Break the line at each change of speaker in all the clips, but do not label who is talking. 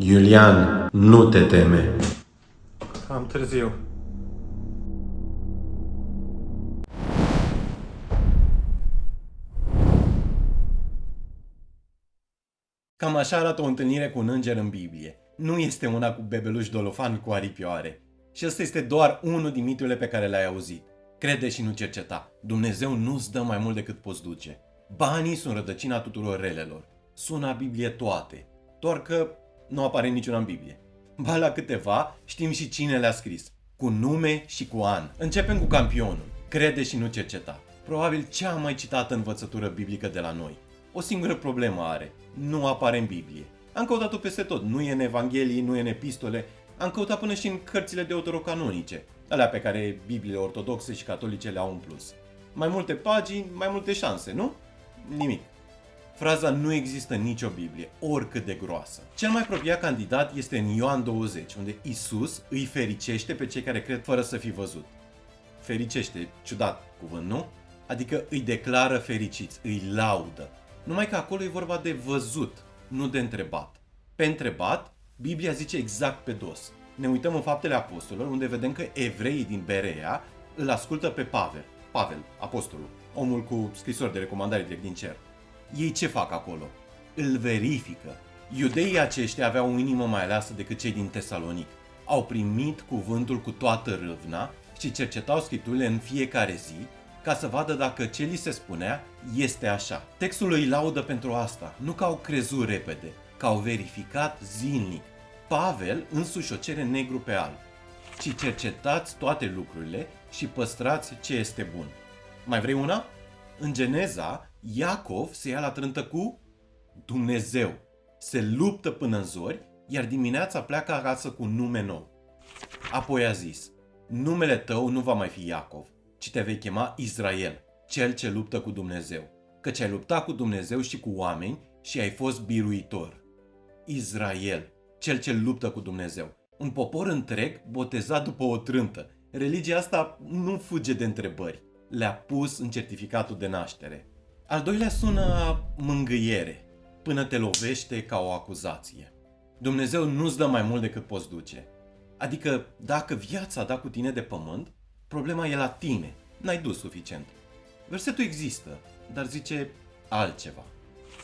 Iulian, nu te teme.
Am târziu.
Cam așa arată o întâlnire cu un înger în Biblie. Nu este una cu bebeluș dolofan cu aripioare. Și ăsta este doar unul din miturile pe care le-ai auzit. Crede și nu cerceta. Dumnezeu nu-ți dă mai mult decât poți duce. Banii sunt rădăcina tuturor relelor. Sună la Biblie toate. Doar că nu apare niciuna în Biblie. Ba la câteva știm și cine le-a scris. Cu nume și cu an. Începem cu campionul. Crede și nu cerceta. Probabil cea mai citată învățătură biblică de la noi. O singură problemă are. Nu apare în Biblie. Am căutat-o peste tot. Nu e în Evanghelii, nu e în epistole. Am căutat până și în cărțile deuterocanonice. Alea pe care Bibliile ortodoxe și catolice le-au în plus. Mai multe pagini, mai multe șanse, nu? Nimic. Fraza nu există în nicio Biblie, oricât de groasă. Cel mai apropiat candidat este în Ioan 20, unde Isus îi fericește pe cei care cred fără să fi văzut. Fericește, ciudat cuvânt, nu? Adică îi declară fericiți, îi laudă. Numai că acolo e vorba de văzut, nu de întrebat. Pe întrebat, Biblia zice exact pe dos. Ne uităm în Faptele Apostolilor, unde vedem că evreii din Berea îl ascultă pe Pavel, apostolul, omul cu scrisori de recomandare direct din cer. Ei ce fac acolo? Îl verifică. Iudeii aceștia aveau o inimă mai aleasă decât cei din Tesalonic. Au primit cuvântul cu toată râvna și cercetau scripturile în fiecare zi ca să vadă dacă ce li se spunea este așa. Textul îi laudă pentru asta, nu că au crezut repede, că au verificat zilnic. Pavel însuși o cere negru pe alb. Ci cercetați toate lucrurile și păstrați ce este bun. Mai vrei una? În Geneza, Iacov se ia la trântă cu Dumnezeu. Se luptă până în zori, iar dimineața pleacă acasă cu un nume nou. Apoi a zis, numele tău nu va mai fi Iacov, ci te vei chema Israel, cel ce luptă cu Dumnezeu. Căci ai luptat cu Dumnezeu și cu oameni și ai fost biruitor. Israel, cel ce luptă cu Dumnezeu. Un popor întreg botezat după o trântă. Religia asta nu fuge de întrebări. Le-a pus în certificatul de naștere. Al doilea sună a mângâiere, până te lovește ca o acuzație. Dumnezeu nu-ți dă mai mult decât poți duce. Adică, dacă viața a dat cu tine de pământ, problema e la tine, n-ai dus suficient. Versetul există, dar zice altceva.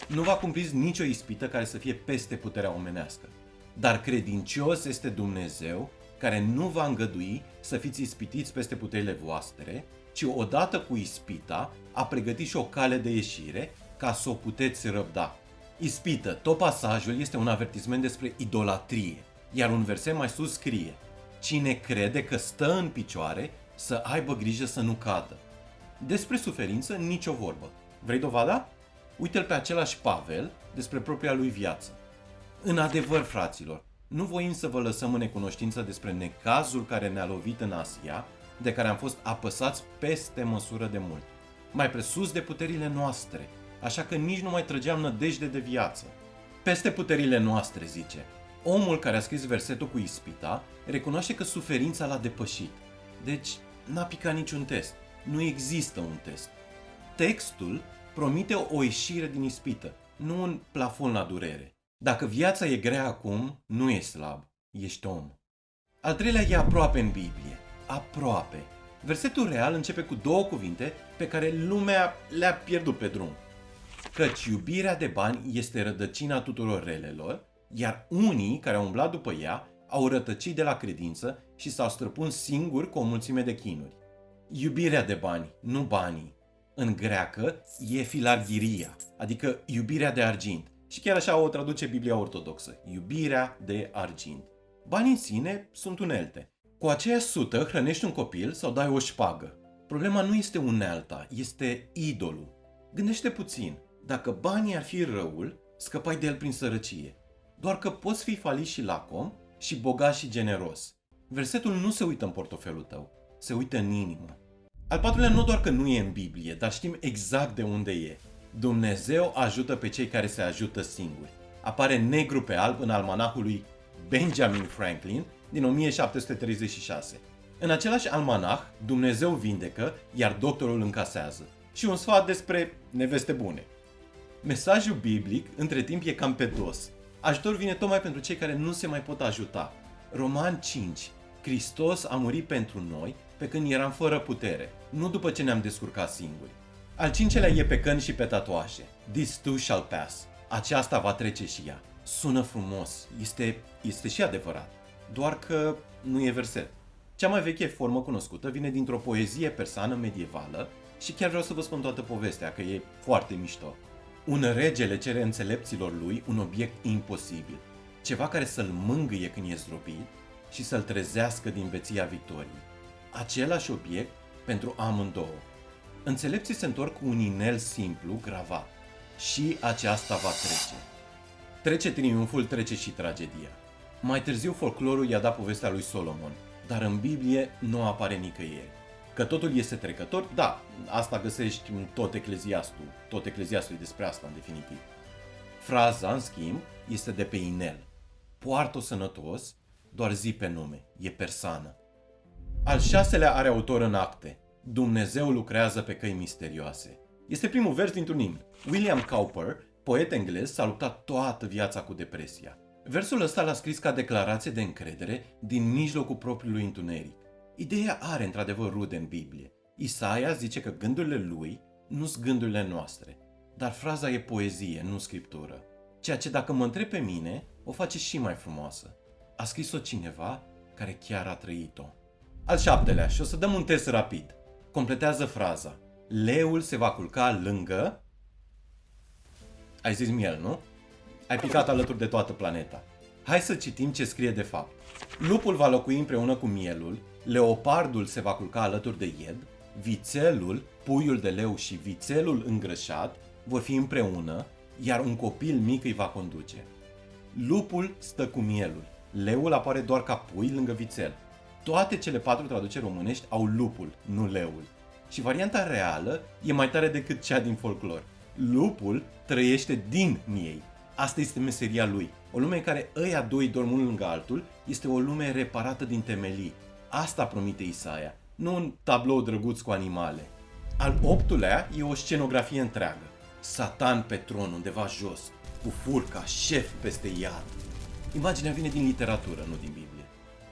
Nu va cumpliți nicio ispită care să fie peste puterea omenească. Dar credincios este Dumnezeu, care nu va îngădui să fiți ispitiți peste puterile voastre, ci odată cu ispita a pregătit și o cale de ieșire ca să o puteți răbda. Ispită, tot pasajul este un avertisment despre idolatrie, iar un verset mai sus scrie: cine crede că stă în picioare, să aibă grijă să nu cadă. Despre suferință nicio vorbă. Vrei dovada? Uite-l pe același Pavel despre propria lui viață. În adevăr, fraților, nu voim să vă lăsăm în necunoștință despre necazul care ne-a lovit în Asia, de care am fost apăsați peste măsură de mult, mai presus de puterile noastre, așa că nici nu mai trăgeam nădejde de viață. Peste puterile noastre, zice. Omul care a scris versetul cu ispita recunoaște că suferința l-a depășit. Deci, n-a picat niciun test. Nu există un test. Textul promite o ieșire din ispită, nu un plafon la durere. Dacă viața e grea acum, nu ești slab, ești om. Al treilea e aproape în Biblie. Aproape. Versetul real începe cu două cuvinte pe care lumea le-a pierdut pe drum. Căci iubirea de bani este rădăcina tuturor relelor, iar unii care au umblat după ea au rătăcit de la credință și s-au străpuns singuri cu o mulțime de chinuri. Iubirea de bani, nu banii. În greacă e filarghiria, adică iubirea de argint. Și chiar așa o traduce Biblia ortodoxă, iubirea de argint. Banii în sine sunt unelte. Cu aceea sută hrănești un copil sau dai o șpagă. Problema nu este unealta, este idolul. Gândește puțin, dacă banii ar fi răul, scăpai de el prin sărăcie. Doar că poți fi falit și lacom și bogat și generos. Versetul nu se uită în portofelul tău, se uită în inimă. Al patrulea nu doar că nu e în Biblie, dar știm exact de unde e. Dumnezeu ajută pe cei care se ajută singuri. Apare negru pe alb în almanahul lui Benjamin Franklin din 1736. În același almanah, Dumnezeu vindecă, iar doctorul încasează. Și un sfat despre neveste bune. Mesajul biblic, între timp, e cam pe dos. Ajutor vine tocmai pentru cei care nu se mai pot ajuta. Roman 5. Hristos a murit pentru noi pe când eram fără putere, nu după ce ne-am descurcat singuri. Al cincelea e pe căni și pe tatuaje. This too shall pass. Aceasta va trece și ea. Sună frumos, este și adevărat, doar că nu e verset. Cea mai veche formă cunoscută vine dintr-o poezie persană medievală și chiar vreau să vă spun toată povestea, că e foarte mișto. Un rege le cere înțelepților lui un obiect imposibil, ceva care să-l mângâie când e zdrobit și să-l trezească din veția victoriei. Același obiect pentru amândouă. Înțelepții se întorc cu un inel simplu gravat. Și aceasta va trece. Trece triumful, trece și tragedia. Mai târziu folclorul i-a dat povestea lui Solomon, dar în Biblie nu apare nicăieri. Că totul este trecător, da, asta găsești în tot Ecleziastul e despre asta în definitiv. Fraza, în schimb, este de pe inel. Poartă-o sănătos, doar zi pe nume, e persană. Al șaselea are autor în Acte. Dumnezeu lucrează pe căi misterioase. Este primul vers dintr-un imn. William Cowper, poet englez, s-a luptat toată viața cu depresia. Versul ăsta l-a scris ca declarație de încredere din mijlocul propriului întuneric. Ideea are într-adevăr rude în Biblie. Isaia zice că gândurile lui nu sunt gândurile noastre, dar fraza e poezie, nu scriptură. Ceea ce, dacă mă întreb pe mine, o face și mai frumoasă. A scris-o cineva care chiar a trăit-o. Al șaptelea, și o să dăm un test rapid. Completează fraza. Leul se va culca lângă... Ai zis miel, nu? Ai picat alături de toată planeta. Hai să citim ce scrie de fapt. Lupul va locui împreună cu mielul, leopardul se va culca alături de ied, vițelul, puiul de leu și vițelul îngrășat vor fi împreună, iar un copil mic îi va conduce. Lupul stă cu mielul. Leul apare doar ca pui lângă vițel. Toate cele 4 traduceri românești au lupul, nu leul. Și varianta reală e mai tare decât cea din folclor. Lupul trăiește din miei. Asta este meseria lui. O lume în care ăia doi dorm unul lângă altul este o lume reparată din temelii. Asta promite Isaia, nu un tablou drăguț cu animale. Al optulea e o scenografie întreagă. Satan pe tron undeva jos, cu furca, șef peste iad. Imaginea vine din literatură, nu din Biblie.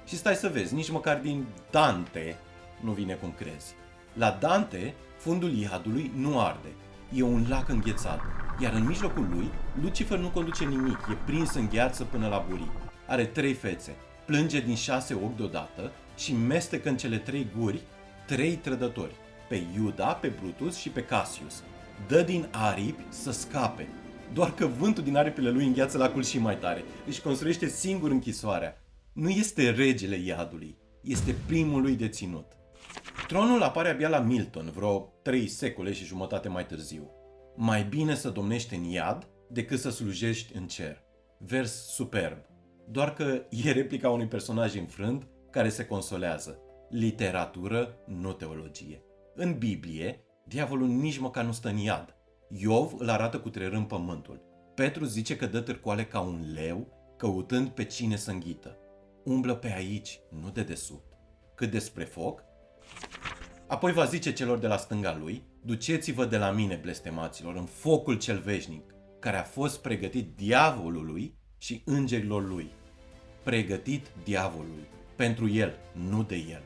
Și stai să vezi, nici măcar din Dante nu vine cum crezi. La Dante, fundul iadului nu arde. E un lac înghețat, iar în mijlocul lui, Lucifer nu conduce nimic, e prins în gheață până la buric. Are 3 fețe, plânge din 6 ochi deodată și mestecă în cele 3 guri 3 trădători, pe Iuda, pe Brutus și pe Cassius. Dă din aripi să scape, doar că vântul din aripile lui îngheață lacul și mai tare, își construiește singur închisoarea. Nu este regele iadului, este primul lui deținut. Tronul apare abia la Milton, vreo 3 secole și jumătate mai târziu. Mai bine să domnești în iad decât să slujești în cer. Vers superb. Doar că e replica unui personaj înfrânt care se consolează. Literatură, nu teologie. În Biblie, diavolul nici măcar nu stă în iad. Iov îl arată cutrerând pământul. Petru zice că dă târcoale ca un leu, căutând pe cine să înghită. Umblă pe aici, nu de desubt. Cât despre foc, apoi va zice celor de la stânga lui, duceți-vă de la mine, blestemaților, în focul cel veșnic, care a fost pregătit diavolului și îngerilor lui. Pregătit diavolului, pentru el, nu de el.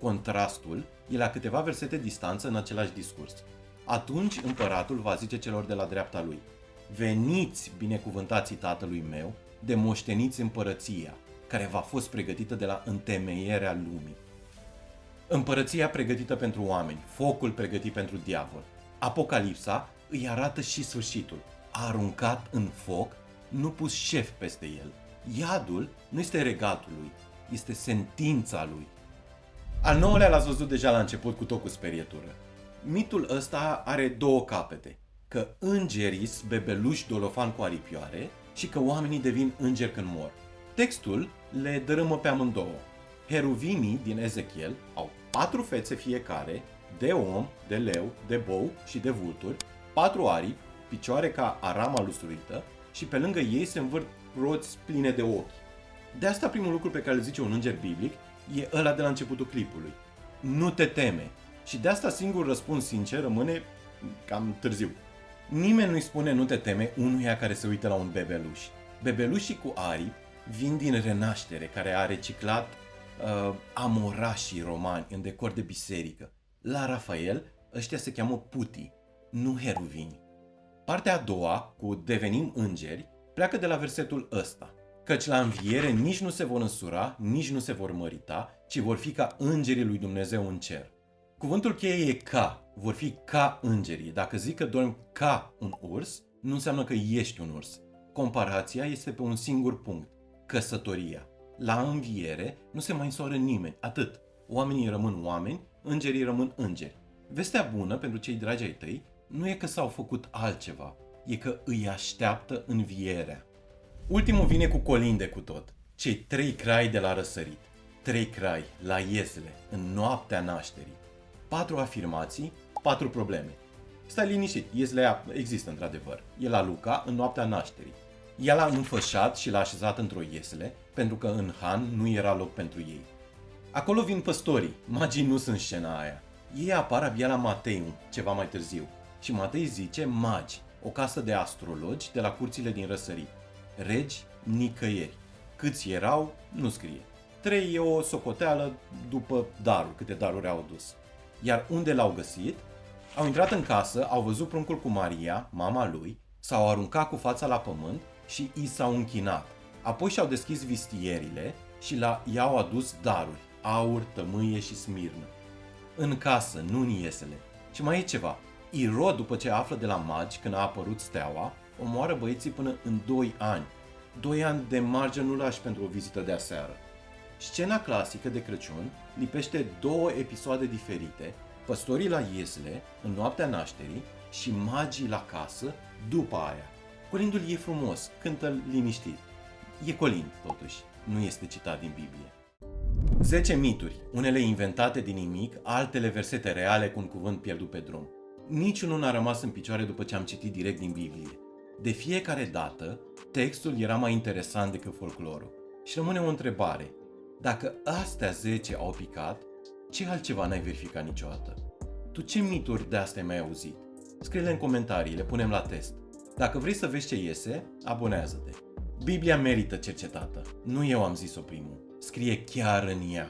Contrastul e la câteva versete distanță în același discurs. Atunci împăratul va zice celor de la dreapta lui, veniți, binecuvântații tatălui meu, de moșteniți împărăția, care v-a fost pregătită de la întemeierea lumii. Împărăția pregătită pentru oameni, focul pregătit pentru diavol. Apocalipsa îi arată și sfârșitul. Aruncat în foc, nu pus șef peste el. Iadul nu este regatul lui, este sentința lui. Al 9-lea l-ați văzut deja la început cu tot cu sperietură. Mitul ăsta are 2 capete, că îngerii sunt bebeluși dolofani cu aripioare și că oamenii devin îngeri când mor. Textul le dărâmă pe amândouă. Heruvimii din Ezechiel au 4 fețe fiecare, de om, de leu, de bou și de vulturi, 4 aripi, picioare ca arama lustruită și pe lângă ei se învârt roți pline de ochi. De asta primul lucru pe care îl zice un înger biblic e ăla de la începutul clipului. Nu te teme. Și de asta singurul răspuns sincer rămâne cam târziu. Nimeni nu-i spune nu te teme unuia care se uită la un bebeluș. Bebelușii cu aripi vin din Renaștere, care a reciclat amorașii romani în decor de biserică. La Rafael, ăștia se cheamă putii, nu heruvini. Partea a doua, cu devenim îngeri, pleacă de la versetul ăsta. Căci la înviere nici nu se vor însura, nici nu se vor mărita, ci vor fi ca îngerii lui Dumnezeu în cer. Cuvântul cheie e ca, vor fi ca îngerii. Dacă zic că dormi ca un urs, nu înseamnă că ești un urs. Comparația este pe un singur punct, căsătoria. La înviere nu se mai însoară nimeni, atât. Oamenii rămân oameni, îngerii rămân îngeri. Vestea bună pentru cei dragi ai tăi nu e că s-au făcut altceva, e că îi așteaptă învierea. Ultimul vine cu colinde cu tot. Cei 3 crai de la răsărit. 3 crai la Iesle, în noaptea nașterii. 4 afirmații, 4 probleme. Stai liniștit, Ieslea există într-adevăr. E la Luca, în noaptea nașterii. Ea l-a înfășat și l-a așezat într-o iesle, pentru că în Han nu era loc pentru ei. Acolo vin păstorii, magii nu sunt scena aia. Ei apar abia la Matei, ceva mai târziu. Și Matei zice magi, o casă de astrologi de la curțile din răsărit. Regi, nicăieri. Câți erau, nu scrie. 3 e o socoteală după daruri, câte daruri au adus. Iar unde l-au găsit? Au intrat în casă, au văzut pruncul cu Maria, mama lui, s-au aruncat cu fața la pământ și i s-au închinat. Apoi și-au deschis vistierile și i-au adus daruri, aur, tămâie și smirnă. În casă, nu în iesele. Și mai e ceva. Irod, după ce află de la magi când a apărut steaua, omoară băieții până în 2 ani. 2 ani de marge nu lași pentru o vizită de aseară. Scena clasică de Crăciun lipește 2 episoade diferite, păstorii la iesle, în noaptea nașterii, și magii la casă, după aia. Colindul e frumos, cântă liniștit. E colind, totuși, nu este citat din Biblie. 10 mituri, unele inventate din nimic, altele versete reale cu un cuvânt pierdut pe drum. Niciunul n-a rămas în picioare după ce am citit direct din Biblie. De fiecare dată, textul era mai interesant decât folclorul. Și rămâne o întrebare. Dacă astea 10 au picat, ce altceva n-ai verificat niciodată? Tu ce mituri de astea mai ai auzit? Scrie-le în comentarii, le punem la test. Dacă vrei să vezi ce iese, abonează-te. Biblia merită cercetată. Nu eu am zis-o primul. Scrie chiar în ea.